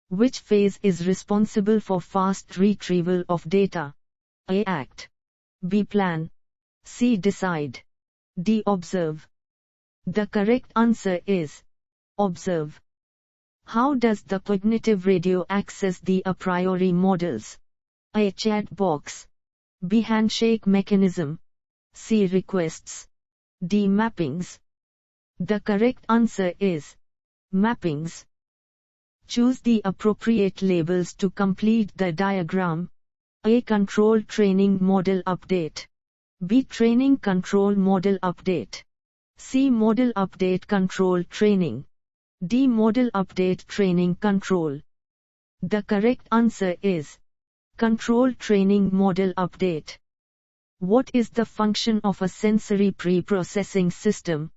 Which phase is responsible for fast retrieval of data? A. Act. B. Plan. C. Decide. D. Observe. The correct answer is observe. How does the cognitive radio access the a priori models? A. Chat box. B. Handshake mechanism. C. Requests. D. Mappings. The correct answer is mappings. Choose the appropriate labels to complete the diagram. A. Control training model update. B. Training control model update. C. Model update control training. D. Model update training control. The correct answer is control training model update. What is the function of a sensory pre-processing system?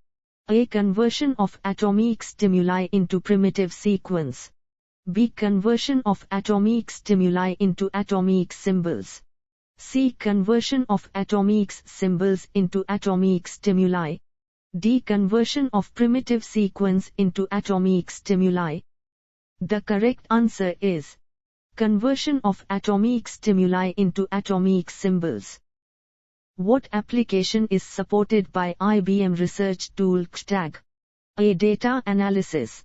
A. Conversion of atomic stimuli into primitive sequence. B. Conversion of atomic stimuli into atomic symbols. C. Conversion of atomic symbols into atomic stimuli. D. Conversion of primitive sequence into atomic stimuli. The correct answer is conversion of atomic stimuli into atomic symbols. What application is supported by IBM research tool XTAG? A. Data analysis.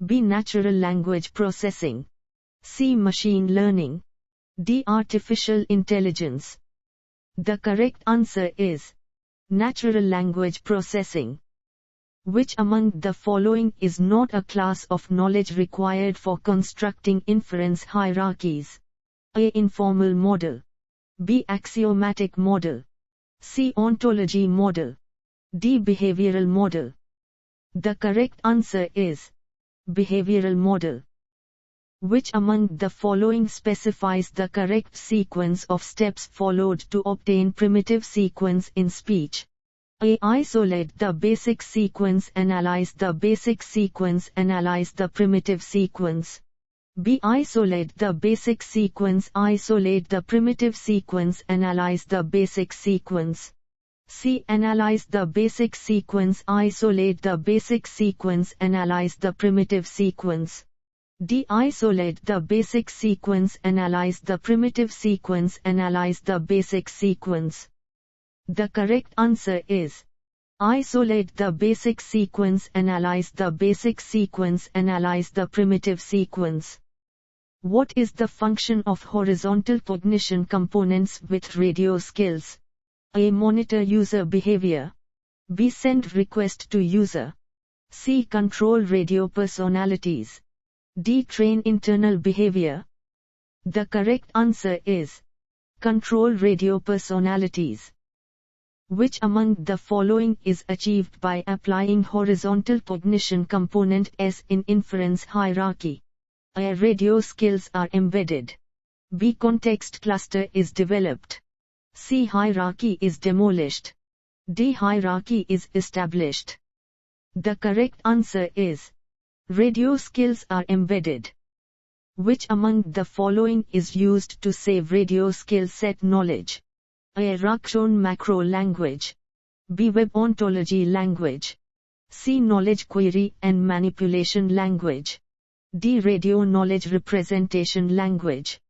B. Natural language processing. C. Machine learning. D. Artificial intelligence. The correct answer is natural language processing. Which among the following is not a class of knowledge required for constructing inference hierarchies? A. Informal model. B. Axiomatic model. C. Ontology model. D. Behavioral model. The correct answer is behavioral model. Which among the following specifies the correct sequence of steps followed to obtain primitive sequence in speech? A. Isolate the basic sequence, analyze the basic sequence, analyze the primitive sequence. B. Isolate the basic sequence, isolate the primitive sequence, analyze the basic sequence. C. Analyze the basic sequence, isolate the basic sequence, analyze the primitive sequence. D. Isolate the basic sequence, analyze the primitive sequence, analyze the basic sequence. The correct answer is isolate the basic sequence, analyze the basic sequence, analyze the primitive sequence. What is the function of horizontal cognition components with radio skills? A. Monitor user behavior. B. Send request to user. C. Control radio personalities. D. Train internal behavior. The correct answer is control radio personalities. Which among the following is achieved by applying horizontal cognition component S in inference hierarchy? A. Radio skills are embedded. B. Context cluster is developed. C. Hierarchy is demolished. D. Hierarchy is established. The correct answer is radio skills are embedded. Which among the following is used to save radio skill set knowledge? A. Rakshon macro language. B. Web ontology language. C. Knowledge query and manipulation language. D. Radio knowledge representation language.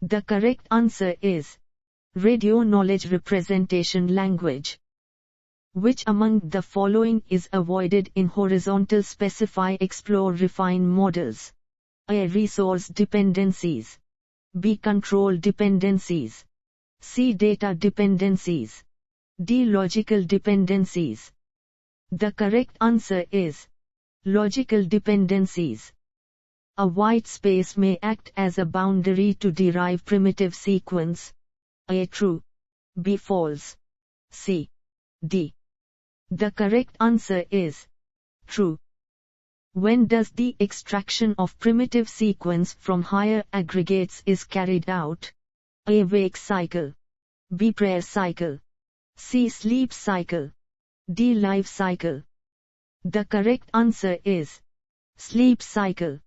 The correct answer is radio knowledge representation language. Which among the following is avoided in horizontal specify explore refine models? A. Resource dependencies. B. Control dependencies. C. Data dependencies. D. Logical dependencies. The correct answer is logical dependencies. A white space may act as a boundary to derive primitive sequence. A. True. B. False. C. D. The correct answer is true. When does the extraction of primitive sequence from higher aggregates is carried out? A. Wake cycle. B. Prayer cycle. C. Sleep cycle. D. Life cycle. The correct answer is sleep cycle.